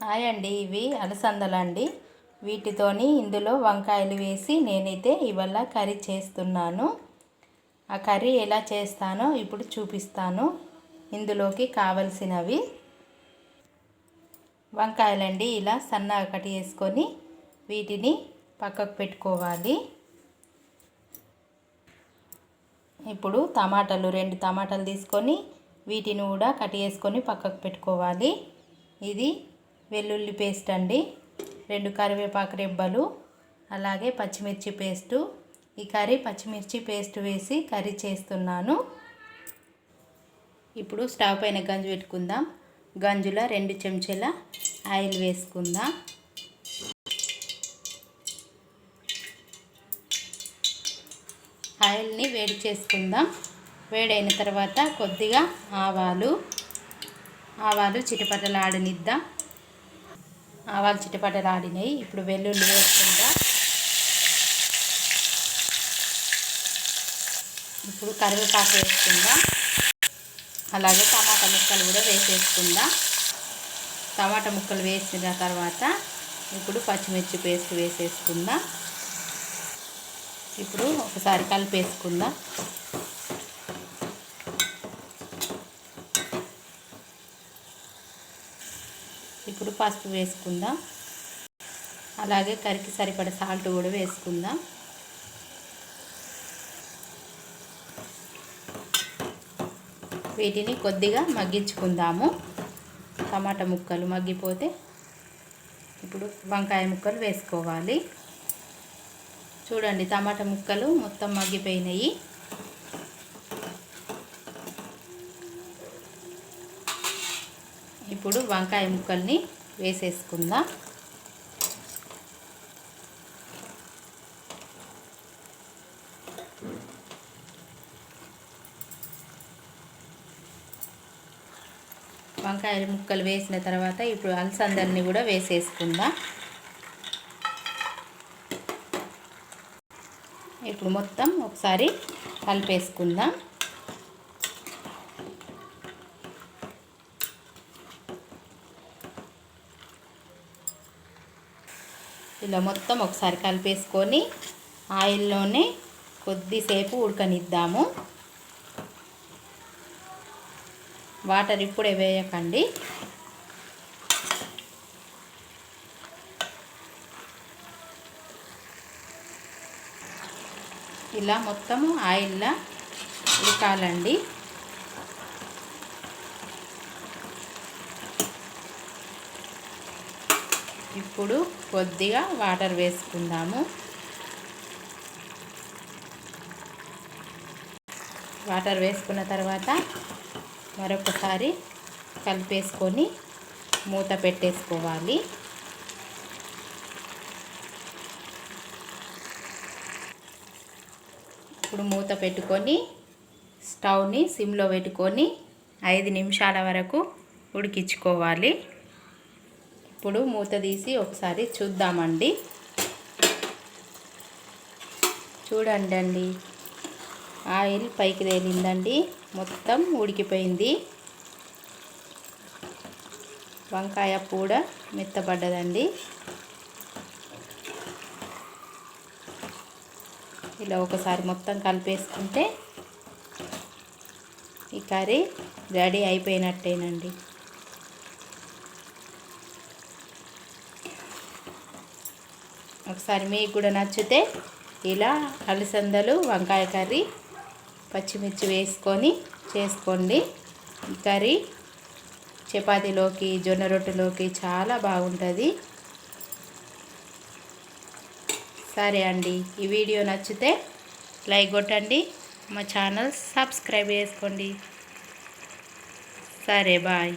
Hi అండి, ఇవి అలసందలండి. వీటితోని ఇందులో వంకాయలు వేసి నేనైతే ఇవాళ కర్రీ చేస్తున్నాను. ఆ కర్రీ ఎలా చేస్తానో ఇప్పుడు చూపిస్తాను. ఇందులోకి కావలసినవి వంకాయలండి. ఇలా సన్నగా కట్ చేసుకొని వీటిని పక్కకు పెట్టుకోవాలి. ఇప్పుడు టమాటాలు 2 టమాటాలు తీసుకొని వీటిని కూడా కట్ చేసుకొని పక్కకు పెట్టుకోవాలి. ఇది వెల్లుల్లి పేస్ట్ అండి, 2 కరివేపాకు రెబ్బలు, అలాగే పచ్చిమిర్చి పేస్టు. ఈ కర్రీ పచ్చిమిర్చి పేస్ట్ వేసి కర్రీ చేస్తున్నాను. ఇప్పుడు స్టవ్ పైన గంజు పెట్టుకుందాం. గంజులో 2 చెంచాల ఆయిల్ వేసుకుందాం. ఆయిల్ని వేడి చేసుకుందాం. వేడైన తర్వాత కొద్దిగా ఆవాలు చిటపటలాడనిద్దాం. ఆవాలు చిటపటలాడినాయి. ఇప్పుడు వెల్లుల్లి వేసుకుందాం. ఇప్పుడు కరివేపాకు వేసుకుందాం. అలాగే టమాటా ముక్కలు కూడా వేసేసుకుందాం. టమాటా ముక్కలు వేసిన తర్వాత ఇప్పుడు పచ్చిమిర్చి పేస్ట్ వేసేసుకుందాం. ఇప్పుడు ఒకసారి కలిపేసుకుందాం. ఇప్పుడు పసుపు వేసుకుందాం. అలాగే కర్రీకి సరిపడ సాల్ట్ కూడా వేసుకుందాం. వీటిని కొద్దిగా మగ్గించుకుందాము. టమాటా ముక్కలు మగ్గిపోతే ఇప్పుడు వంకాయ ముక్కలు వేసుకోవాలి. చూడండి, టమాటా ముక్కలు మొత్తం మగ్గిపోయినాయి. ఇప్పుడు వంకాయ ముక్కల్ని వేసేసుకుందాం. వంకాయ ముక్కలు వేసిన తర్వాత ఇప్పుడు అలసందల్ని కూడా వేసేసుకుందాం. ఇప్పుడు మొత్తం ఒకసారి కలిపేసుకుందాం. ఇలా మొత్తం ఒకసారి కలిపేసుకొని ఆయిల్లోనే కొద్దిసేపు ఉడకనిద్దాము. వాటర్ ఇప్పుడే వేయకండి. ఇలా మొత్తం ఆయిల్లో ఉడకాలండి. ఇప్పుడు కొద్దిగా వాటర్ వేసుకుందాము. వాటర్ వేసుకున్న తర్వాత మరొకసారి కలిపేసుకొని మూత పెట్టేసుకోవాలి. ఇప్పుడు మూత పెట్టుకొని స్టవ్ని సిమ్లో పెట్టుకొని 5 నిమిషాల వరకు ఉడికించుకోవాలి. ఇప్పుడు మూత తీసి ఒకసారి చూద్దామండి. చూడండి, ఆయిల్ పైకి తేలిందండి. మొత్తం ఉడికిపోయింది. వంకాయ కూడా మెత్తబడ్డదండి. ఇలా ఒకసారి మొత్తం కలిపేసుకుంటే ఈ కర్రీ రెడీ అయిపోయినట్టేనండి. ఒకసారి మీకు కూడా నచ్చితే ఇలా అలసందలు వంకాయ కర్రీ పచ్చిమిర్చి వేసుకొని చేసుకోండి. ఈ కర్రీ చపాతీలోకి, జొన్న రొట్టెలోకి చాలా బాగుంటుంది. సరే అండి, ఈ వీడియో నచ్చితే లైక్ కొట్టండి. మా ఛానల్ సబ్స్క్రైబ్ చేసుకోండి. సరే, బాయ్.